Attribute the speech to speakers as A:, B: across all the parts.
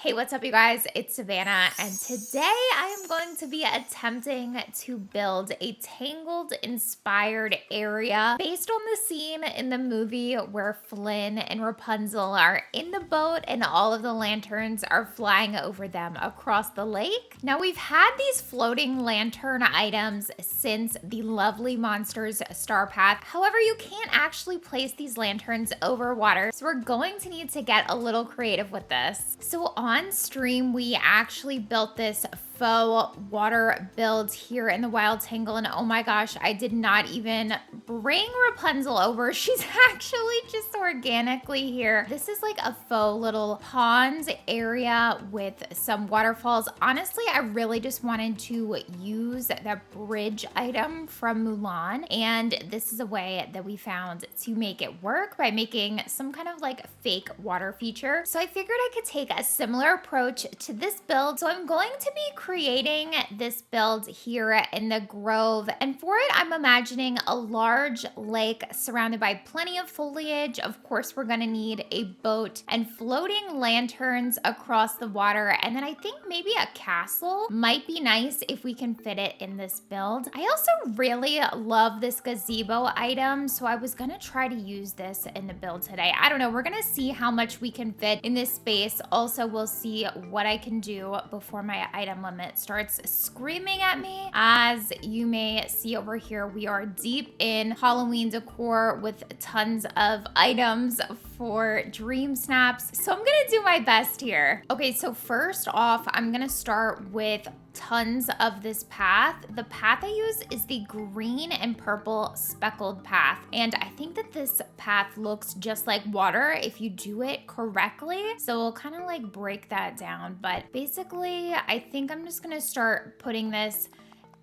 A: Hey, what's up, you guys? It's Savannah, and today I am going to be attempting to build a Tangled inspired area based on the scene in the movie where Flynn and Rapunzel are in the boat and all of the lanterns are flying over them across the lake. Now, we've had these floating lantern items since the Lovely Monsters Star Path. However, you can't actually place these lanterns over water, so we're going to need to get a little creative with this. So on stream, we actually built this faux water build here in the Wild Tangle, and oh my gosh, I did not even bring Rapunzel over. She's actually just organically here. This is like a faux little pond area with some waterfalls. Honestly, I really just wanted to use that bridge item from Mulan, and this is a way that we found to make it work by making some kind of like fake water feature. So I figured I could take a similar approach to this build. So I'm going to be creating this build here in the grove, and for it I'm imagining a large lake surrounded by plenty of foliage. Of course, we're going to need a boat and floating lanterns across the water, and then I think maybe a castle might be nice if we can fit it in this build. I also really love this gazebo item, so I was going to try to use this in the build today. I don't know, we're going to see how much we can fit in this space. Also, we'll see what I can do before my item limit starts screaming at me. As you may see over here, we are deep in Halloween decor with tons of items for dream snaps. So I'm gonna do my best here. Okay, so first off, I'm gonna start with tons of this path. The path I use is the green and purple speckled path, and I think that this path looks just like water if you do it correctly. So we'll kind of like break that down, but basically I think I'm just gonna start putting this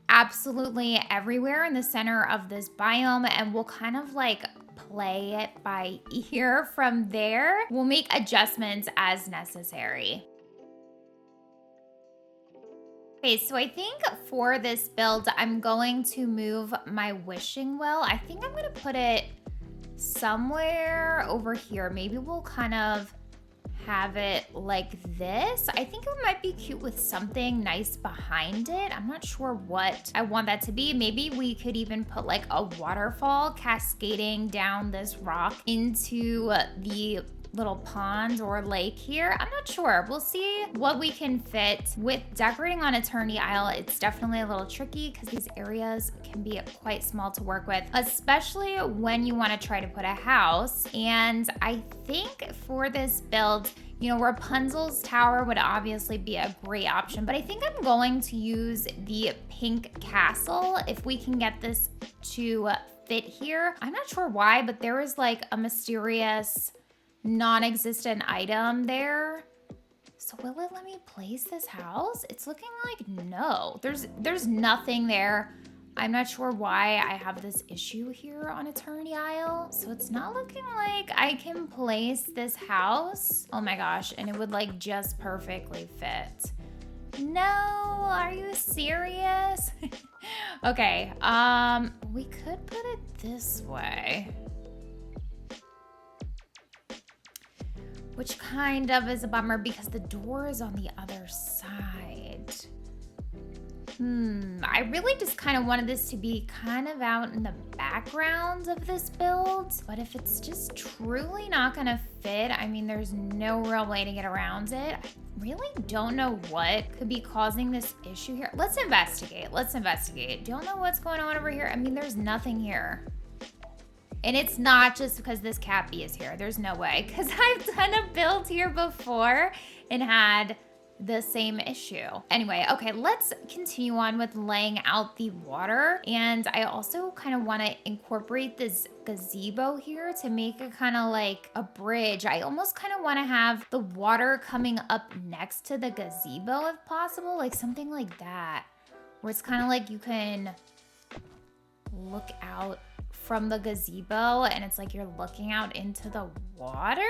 A: absolutely everywhere in the center of this biome, and we'll kind of like play it by ear from there. We'll make adjustments as necessary. Okay, so I think for this build, I'm going to move my wishing well. I think I'm gonna put it somewhere over here. Maybe we'll kind of have it like this. I think it might be cute with something nice behind it. I'm not sure what I want that to be. Maybe we could even put like a waterfall cascading down this rock into the little pond or lake here. I'm not sure. We'll see what we can fit. With decorating on Eternity Isle, it's definitely a little tricky because these areas can be quite small to work with, especially when you want to try to put a house. And I think for this build, you know, Rapunzel's tower would obviously be a great option, but I think I'm going to use the pink castle if we can get this to fit here. I'm not sure why, but there is like a mysterious non-existent item there. So will it let me place this house? It's looking like no. There's nothing there. I'm not sure why I have this issue here on Eternity Isle. So it's not looking like I can place this house. Oh my gosh, and it would like just perfectly fit. No, are you serious? Okay, we could put it this way, which kind of is a bummer because the door is on the other side. I really just kind of wanted this to be kind of out in the background of this build, but if it's just truly not gonna fit, I mean, there's no real way to get around it. I really don't know what could be causing this issue here. Let's investigate. Don't know what's going on over here. I mean, there's nothing here. And it's not just because this Cappy is here. There's no way, because I've done a build here before and had the same issue. Anyway, okay, let's continue on with laying out the water. And I also kind of want to incorporate this gazebo here to make it kind of like a bridge. I almost kind of want to have the water coming up next to the gazebo if possible, like something like that, where it's kind of like you can look out from the gazebo and it's like you're looking out into the water.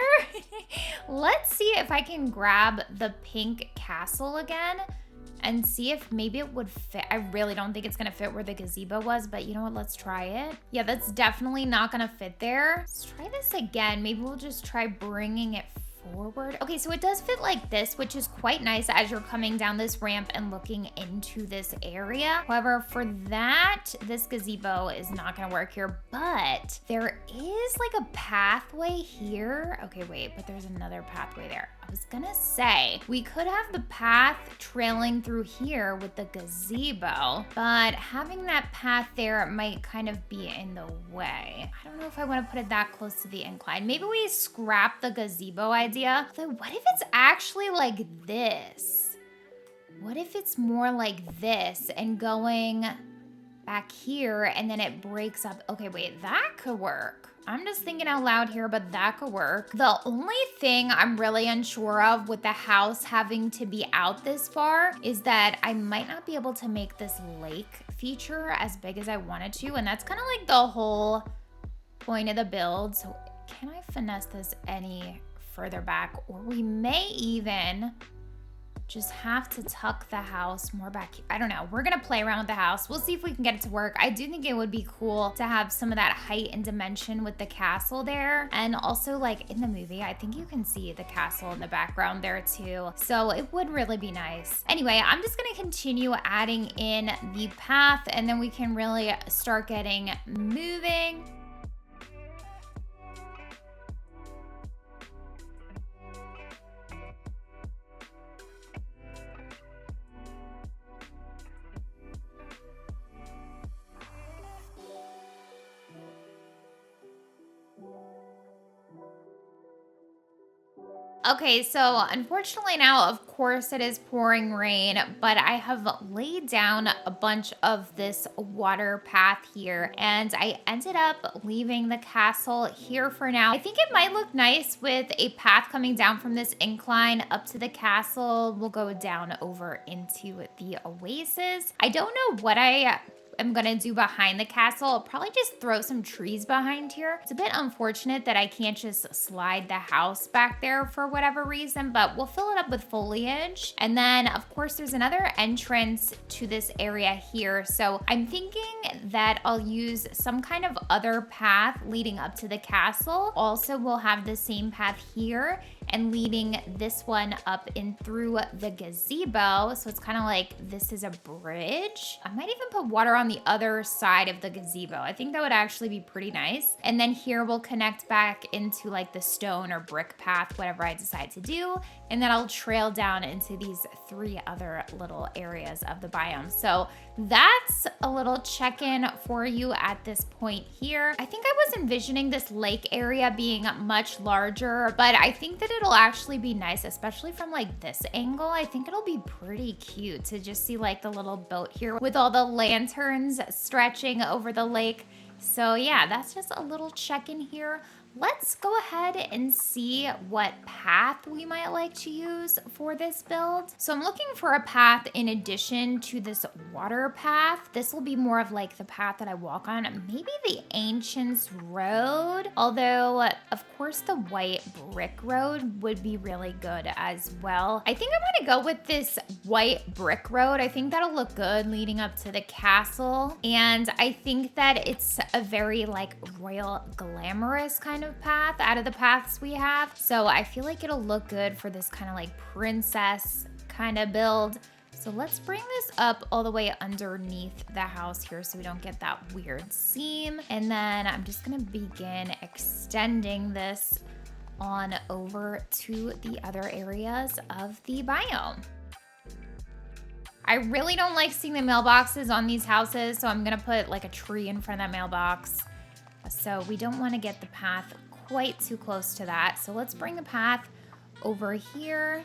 A: Let's see if I can grab the pink castle again and see if maybe it would fit. I really don't think it's gonna fit where the gazebo was, but you know what, let's try it. Yeah, that's definitely not gonna fit there. Let's try this again. Maybe we'll just try bringing it forward. Okay, so it does fit like this, which is quite nice as you're coming down this ramp and looking into this area. However, for that, this gazebo is not gonna work here, but there is like a pathway here. Okay, wait, but there's another pathway there. I was gonna say, we could have the path trailing through here with the gazebo, but having that path there might kind of be in the way. I don't know if I want to put it that close to the incline. Maybe we scrap the gazebo idea. Although, what if it's actually like this? What if it's more like this and going back here and then it breaks up? Okay, wait, that could work. I'm just thinking out loud here, but that could work. The only thing I'm really unsure of with the house having to be out this far is that I might not be able to make this lake feature as big as I wanted to. And that's kind of like the whole point of the build. So can I finesse this any further back? Or we may even just have to tuck the house more back here. I don't know. We're gonna play around with the house. We'll see if we can get it to work. I do think it would be cool to have some of that height and dimension with the castle there. And also, like in the movie, I think you can see the castle in the background there too. So it would really be nice. Anyway, I'm just gonna continue adding in the path and then we can really start getting moving. Okay, so unfortunately now, of course, it is pouring rain, but I have laid down a bunch of this water path here, and I ended up leaving the castle here for now. I think it might look nice with a path coming down from this incline up to the castle. We'll go down over into the oasis. I don't know what I'm gonna do behind the castle. I'll probably just throw some trees behind here. It's a bit unfortunate that I can't just slide the house back there for whatever reason, but we'll fill it up with foliage. And then of course there's another entrance to this area here. So I'm thinking that I'll use some kind of other path leading up to the castle. Also, we'll have the same path here and leading this one up in through the gazebo. So it's kind of like this is a bridge. I might even put water on the other side of the gazebo. I think that would actually be pretty nice. And then here we'll connect back into like the stone or brick path, whatever I decide to do. And then I'll trail down into these 3 other little areas of the biome. So that's a little check-in for you at this point here. I think I was envisioning this lake area being much larger, but I think that it'll actually be nice, especially from like this angle. I think it'll be pretty cute to just see like the little boat here with all the lanterns stretching over the lake. So yeah, that's just a little check-in here. Let's go ahead and see what path we might like to use for this build. So I'm looking for a path in addition to this water path. This will be more of like the path that I walk on, maybe the Ancients Road. Although, of course, the white brick road would be really good as well. I think I'm gonna go with this white brick road. I think that'll look good leading up to the castle. And I think that it's a very like royal glamorous kind of path out of the paths we have. So I feel like it'll look good for this kind of like princess kind of build. So let's bring this up all the way underneath the house here so we don't get that weird seam. And then I'm just gonna begin extending this on over to the other areas of the biome. I really don't like seeing the mailboxes on these houses, so I'm gonna put like a tree in front of that mailbox. So we don't want to get the path quite too close to that. So let's bring the path over here.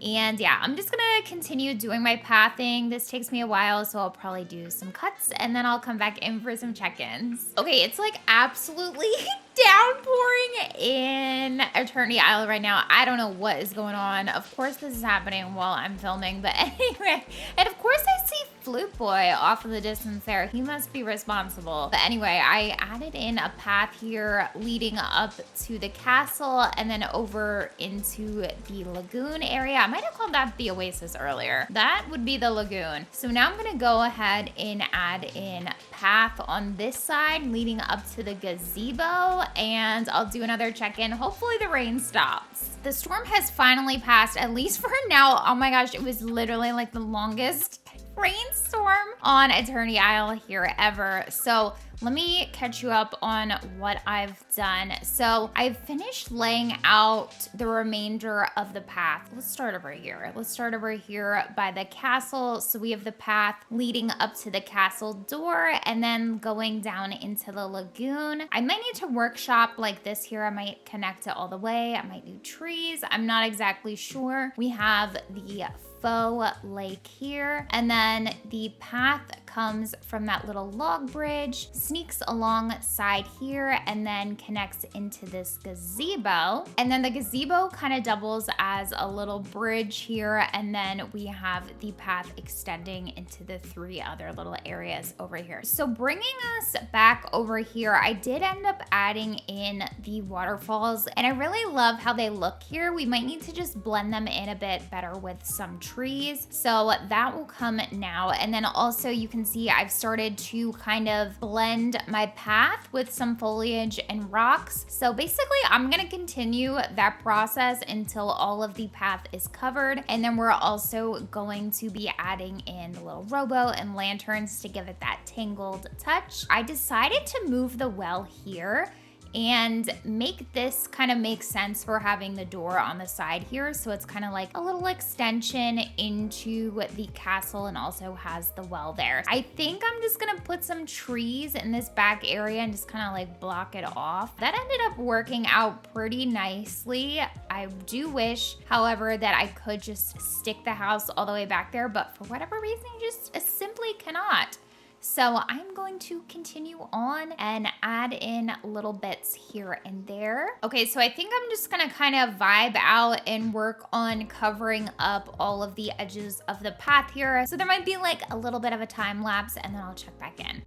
A: And yeah, I'm just gonna continue doing my pathing. This takes me a while, so I'll probably do some cuts and then I'll come back in for some check-ins. Okay, it's like absolutely downpouring in Eternity Isle right now. I don't know what is going on. Of course this is happening while I'm filming, but anyway. And of course I see Flute Boy off in the distance there. He must be responsible. But anyway, I added in a path here leading up to the castle and then over into the lagoon area. I might have called that the oasis earlier. That would be the lagoon. So now I'm gonna go ahead and add in path on this side leading up to the gazebo and I'll do another check-in. Hopefully the rain stops. The storm has finally passed, at least for now. Oh my gosh, it was literally like the longest rainstorm on Attorney Isle here ever. So let me catch you up on what I've done. So I've finished laying out the remainder of the path. Let's start over here. Let's start over here by the castle. So we have the path leading up to the castle door and then going down into the lagoon. I might need to workshop like this here. I might connect it all the way. I might do trees. I'm not exactly sure. We have the faux lake here, and then the path comes from that little log bridge, sneaks alongside here, and then connects into this gazebo. And then the gazebo kind of doubles as a little bridge here, and then we have the path extending into the 3 other little areas over here. So bringing us back over here, I did end up adding in the waterfalls, and I really love how they look here. We might need to just blend them in a bit better with some trees, so that will come now. And then also you can see I've started to kind of blend my path with some foliage and rocks. So basically I'm gonna continue that process until all of the path is covered, and then we're also going to be adding in the little rowboat and lanterns to give it that tangled touch. I decided to move the well here and make this kind of make sense for having the door on the side here. So it's kind of like a little extension into the castle and also has the well there. I think I'm just gonna put some trees in this back area and just kind of like block it off. That ended up working out pretty nicely. I do wish, however, that I could just stick the house all the way back there, but for whatever reason, you just simply cannot. So I'm going to continue on and add in little bits here and there. Okay, so I think I'm just gonna kind of vibe out and work on covering up all of the edges of the path here. So there might be like a little bit of a time lapse and then I'll check back in.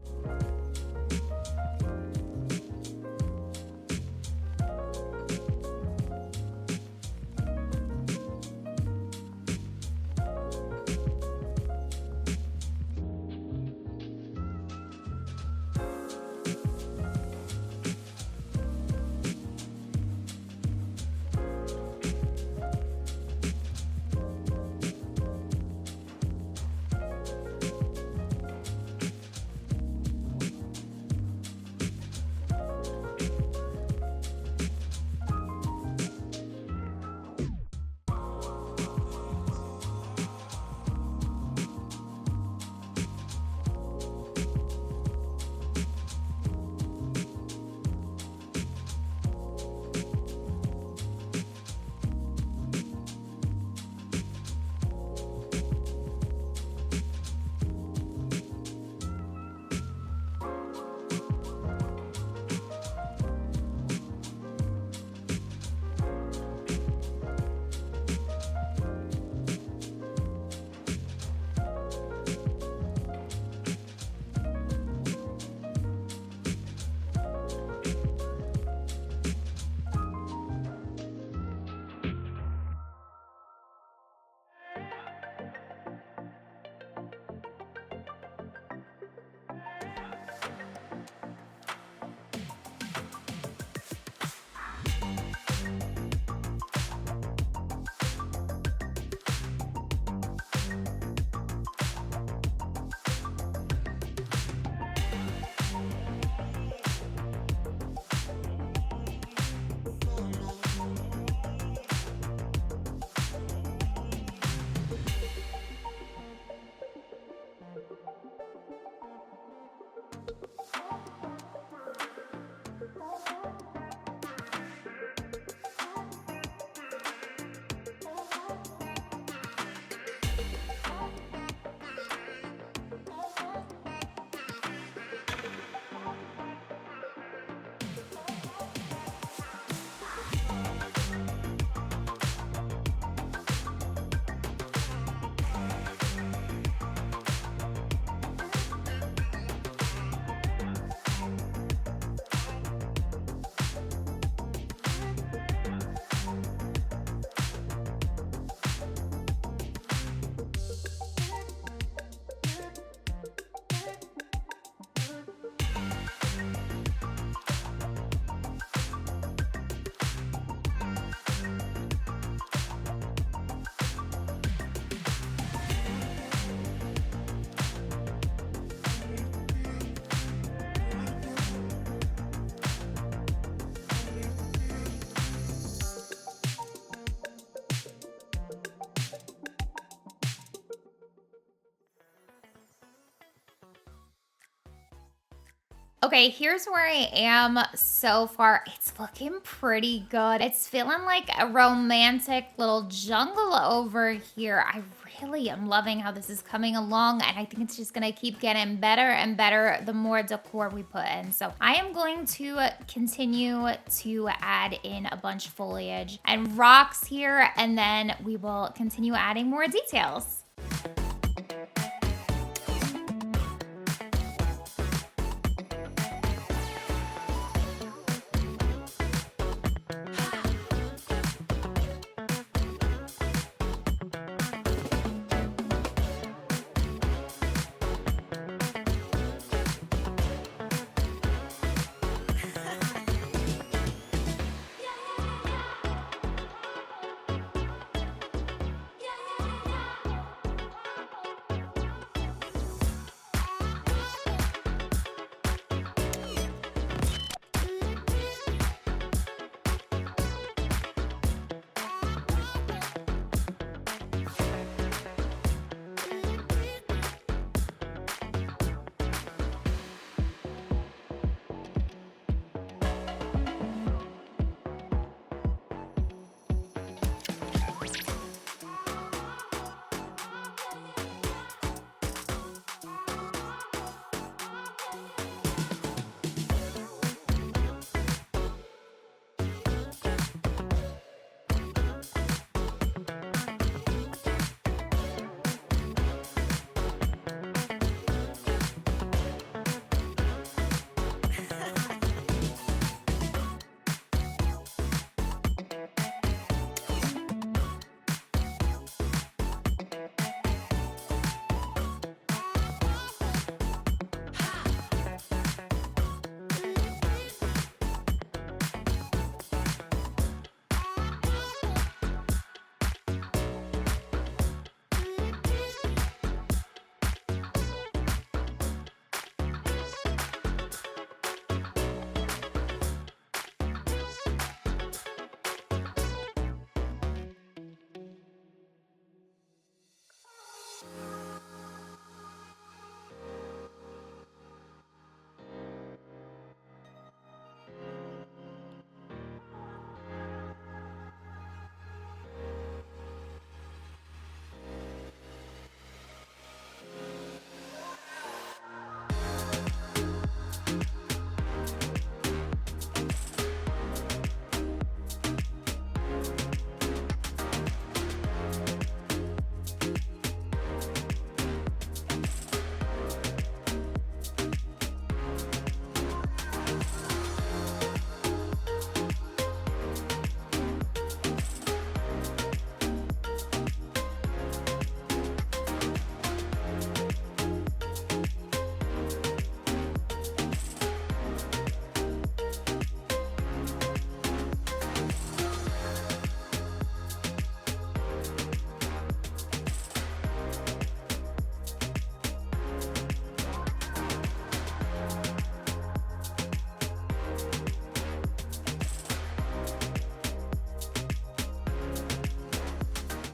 A: Okay, here's where I am so far. It's looking pretty good. It's feeling like a romantic little jungle over here. I really am loving how this is coming along, and I think it's just gonna keep getting better and better the more decor we put in. So I am going to continue to add in a bunch of foliage and rocks here, and then we will continue adding more details.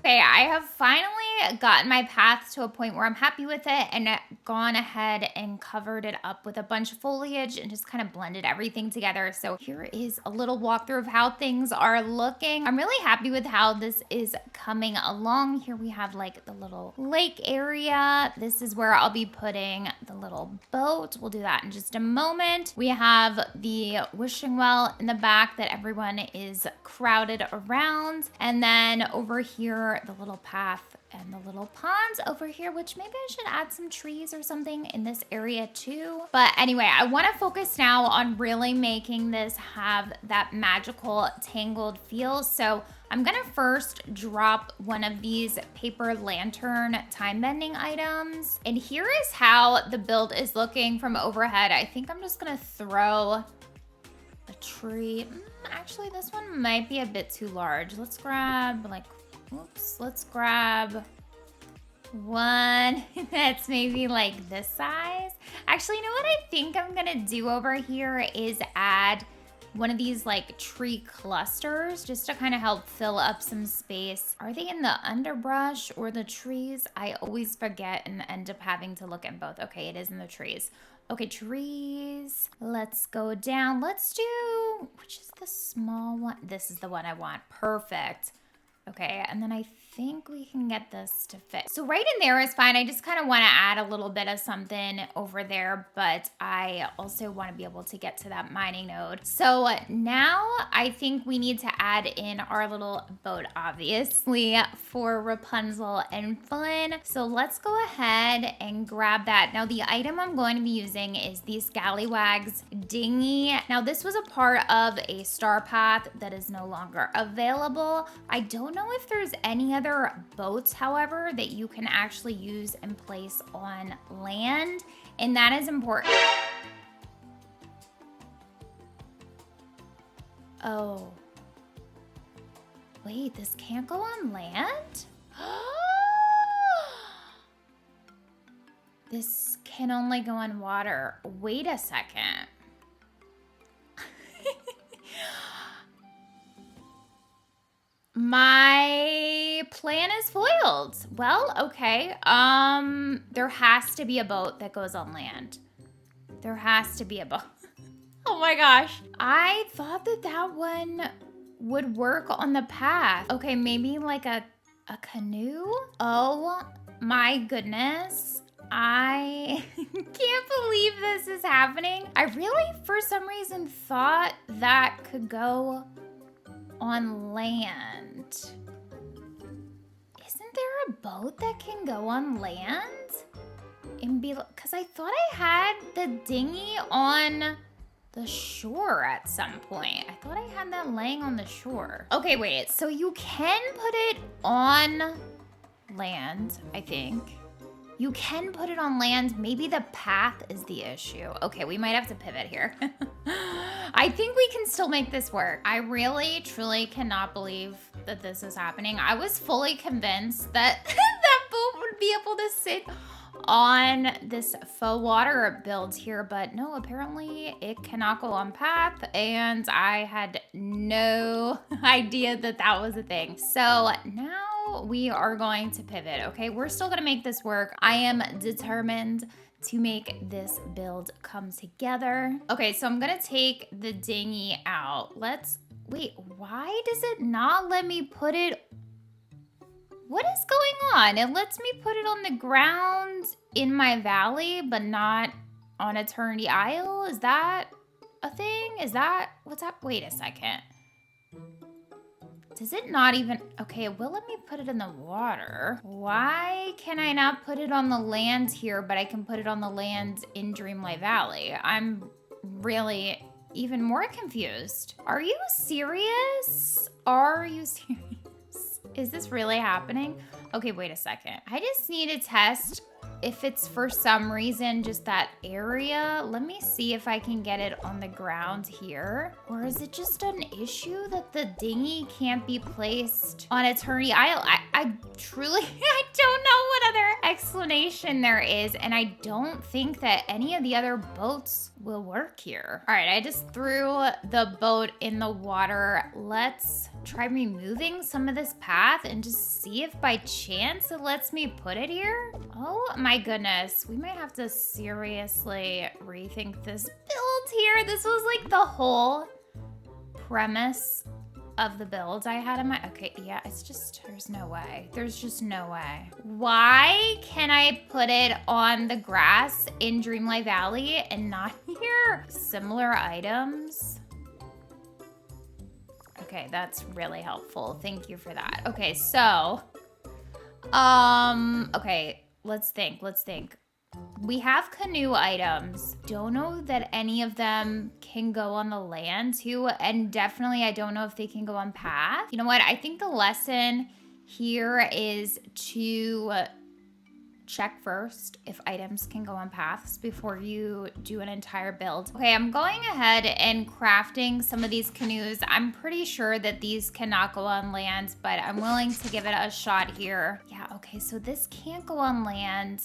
A: Okay, I have finally gotten my path to a point where I'm happy with it and gone ahead and covered it up with a bunch of foliage and just kind of blended everything together. So here is a little walkthrough of how things are looking. I'm really happy with how this is coming along. Here we have like the little lake area. This is where I'll be putting the little boat. We'll do that in just a moment. We have the wishing well in the back that everyone is crowded around. And then over here, the little path and the little ponds over here, which maybe I should add some trees or something in this area too. But anyway, I want to focus now on really making this have that magical Tangled feel. So I'm gonna first drop one of these paper lantern time bending items. And here is how the build is looking from overhead. I think I'm just gonna throw a tree. Actually, this one might be a bit too large. Let's grab like, oops, let's grab one that's maybe like this size. Actually, you know what I think I'm gonna do over here is add one of these like tree clusters just to kind of help fill up some space. Are they in the underbrush or the trees? I always forget and end up having to look at both. Okay, it is in the trees. Okay, trees. Let's go down. Let's do, which is the small one? This is the one I want. Perfect. Okay, and then I think we can get this to fit. So right in there is fine. I just kind of want to add a little bit of something over there, but I also want to be able to get to that mining node. So now I think we need to add in our little boat, obviously, for Rapunzel and Flynn. So let's go ahead and grab that. Now the item I'm going to be using is the Scallywag's dinghy. Now this was a part of a star path that is no longer available. I don't know if there's any other boats, however, that you can actually use and place on land, and that is important. Oh. Wait, this can't go on land? This can only go on water. Wait a second. My plan is foiled. Well, okay. There has to be a boat that goes on land. There has to be a boat. Oh my gosh. I thought that that one would work on the path. Okay, maybe like a canoe? Oh my goodness. I can't believe this is happening. I really, for some reason, thought that could go on land. Isn't there a boat that can go on land? And be, because I thought I had the dinghy on the shore at some point. I thought I had that laying on the shore. Okay, wait, so you can put it on land, I think. You can put it on land. Maybe the path is the issue. Okay, we might have to pivot here. I think we can still make this work. I really, truly cannot believe that this is happening. I was fully convinced that that boat would be able to sit on this faux water build here, but no, apparently it cannot go on path, and I had no idea that that was a thing. So now we are going to pivot, okay? We're still gonna make this work. I am determined to make this build come together. Okay, so I'm gonna take the dinghy out. Wait, why does it not let me put it? What is going on? It lets me put it on the ground in my valley, but not on Eternity Isle? Is that a thing? Is that what's up? Wait a second. Does it not even, okay, it will let me put it in the water. Why can I not put it on the land here, but I can put it on the land in Dreamlight Valley? I'm really even more confused. Are you serious? Are you serious? Is this really happening? Okay, wait a second. I just need to test if it's for some reason just that area. Let me see if I can get it on the ground here. Or is it just an issue that the dinghy can't be placed on Eternity Isle? I truly, I don't know what other explanation there is, and I don't think that any of the other boats will work here. All right, I just threw the boat in the water. Let's try removing some of this path and just see if by chance it lets me put it here. Oh my goodness, we might have to seriously rethink this build here. This was like the whole premise of the build I had in my, okay, yeah, it's just, there's no way. There's just no way. Why can I put it on the grass in Dreamlight Valley and not here? Similar items. Okay, that's really helpful. Thank you for that. Okay, so, okay, let's think. We have canoe items. Don't know that any of them can go on the land too, and definitely I don't know if they can go on path. You know what? I think the lesson here is to check first if items can go on paths before you do an entire build. Okay, I'm going ahead and crafting some of these canoes. I'm pretty sure that these cannot go on land, but I'm willing to give it a shot here. Yeah, okay, so this can't go on land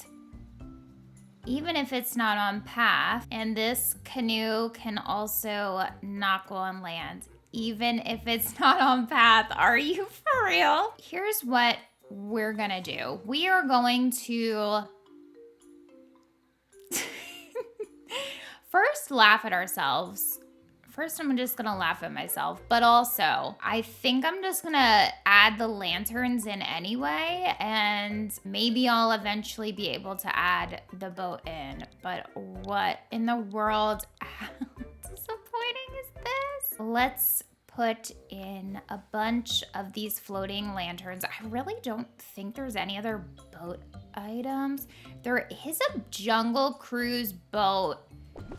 A: even if it's not on path, and this canoe can also not go on land even if it's not on path. Are you for real? Here's what we're gonna do. We are going to first laugh at ourselves. First, I'm just gonna laugh at myself, but also, I think I'm just gonna add the lanterns in anyway, and maybe I'll eventually be able to add the boat in. But what in the world? How disappointing is this? Let's put in a bunch of these floating lanterns. I really don't think there's any other boat items. There is a Jungle Cruise boat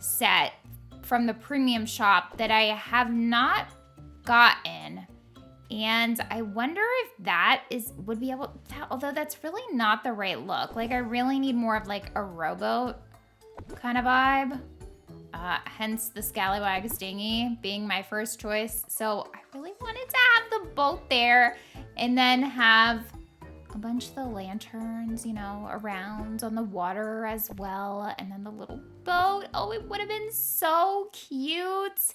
A: set from the premium shop that I have not gotten. And I wonder if that would be able, although that's really not the right look. Like I really need more of like a rowboat kind of vibe. Hence the Scallywags dinghy being my first choice. So I really wanted to have the boat there and then have a bunch of the lanterns, you know, around on the water as well. And then the little boat. Oh, it would have been so cute.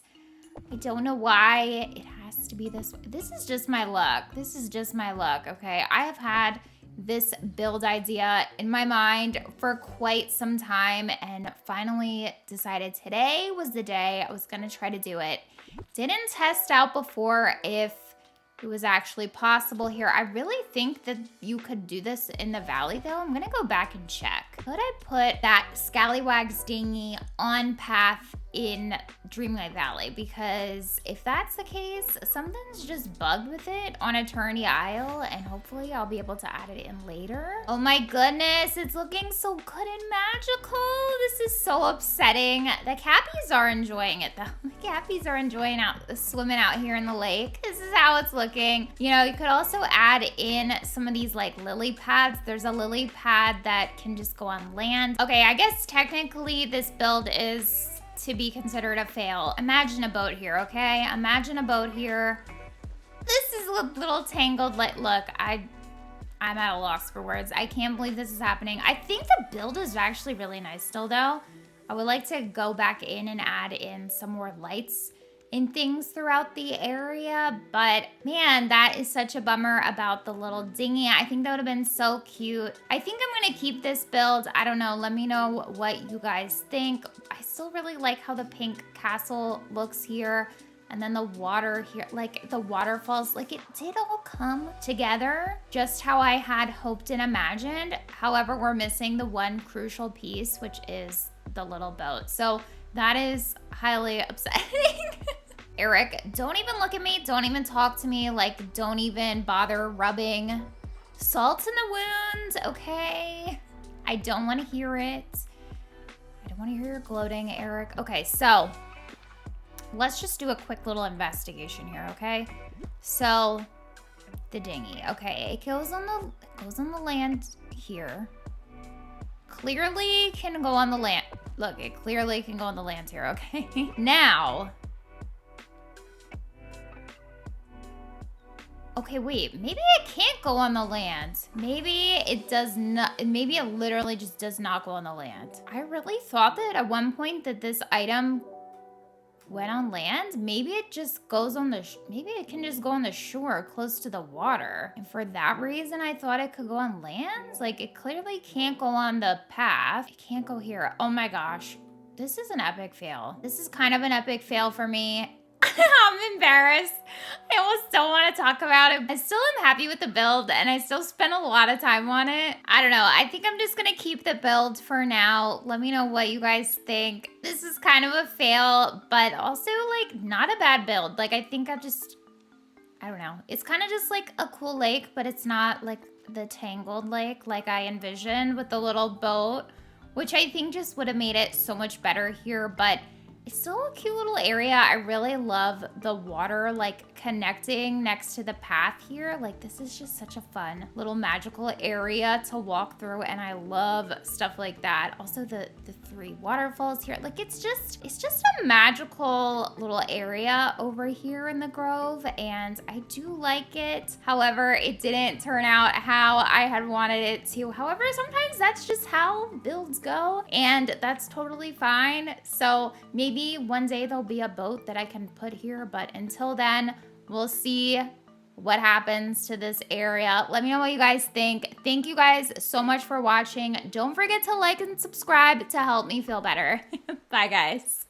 A: I don't know why it has to be this way. This is just my luck. This is just my luck, okay? I have had this build idea in my mind for quite some time and finally decided today was the day I was gonna try to do it. Didn't test out before if it was actually possible here. I really think that you could do this in the valley though. I'm gonna go back and check. Could I put that Scallywags dinghy on path in Dreamlight Valley? Because if that's the case, something's just bugged with it on Eternity Isle, and hopefully I'll be able to add it in later. Oh my goodness, it's looking so good and magical. This is so upsetting. The Cappies are enjoying it though. The Cappies are enjoying swimming out here in the lake. This is how it's looking. You know, you could also add in some of these like lily pads. There's a lily pad that can just go on land. Okay, I guess technically this build is to be considered a fail. Imagine a boat here, okay? Imagine a boat here. This is a little tangled. Like, look, I'm at a loss for words. I can't believe this is happening. I think the build is actually really nice still though. I would like to go back in and add in some more lights and things throughout the area, but man, that is such a bummer about the little dinghy. I think that would have been so cute. I think I'm gonna keep this build. I don't know, let me know what you guys think. I still really like how the pink castle looks here. And then the water here, like the waterfalls, like it did all come together just how I had hoped and imagined. However, we're missing the one crucial piece, which is the little boat. So that is highly upsetting. Eric, don't even look at me. Don't even talk to me. Like, don't even bother rubbing salt in the wound, okay? I don't want to hear it. I don't want to hear your gloating, Eric. Okay, so let's just do a quick little investigation here, okay? So the dinghy, okay, it goes on the land here. Clearly can go on the land. Look, it clearly can go on the land here, okay? Now, okay, wait, maybe it can't go on the land. Maybe it does not, maybe it literally just does not go on the land. I really thought that at one point that this item went on land. Maybe it just goes on the, maybe it can just go on the shore close to the water. And for that reason, I thought it could go on land. Like it clearly can't go on the path. It can't go here. Oh my gosh. This is an epic fail. This is kind of an epic fail for me. I'm embarrassed. I almost don't want to talk about it. I still am happy with the build and I still spent a lot of time on it. I don't know. I think I'm just going to keep the build for now. Let me know what you guys think. This is kind of a fail, but also like not a bad build. Like I think I don't know. It's kind of just like a cool lake, but it's not like the Tangled lake like I envisioned with the little boat, which I think just would have made it so much better here. But it's still a cute little area. I really love the water like connecting next to the path here. Like this is just such a fun little magical area to walk through and I love stuff like that. Also the three waterfalls here. Like it's just a magical little area over here in the Grove and I do like it. However, it didn't turn out how I had wanted it to. However, sometimes that's just how builds go and that's totally fine. So maybe one day there'll be a boat that I can put here, but until then, we'll see what happens to this area. Let me know what you guys think. Thank you guys so much for watching. Don't forget to like and subscribe to help me feel better. Bye, guys.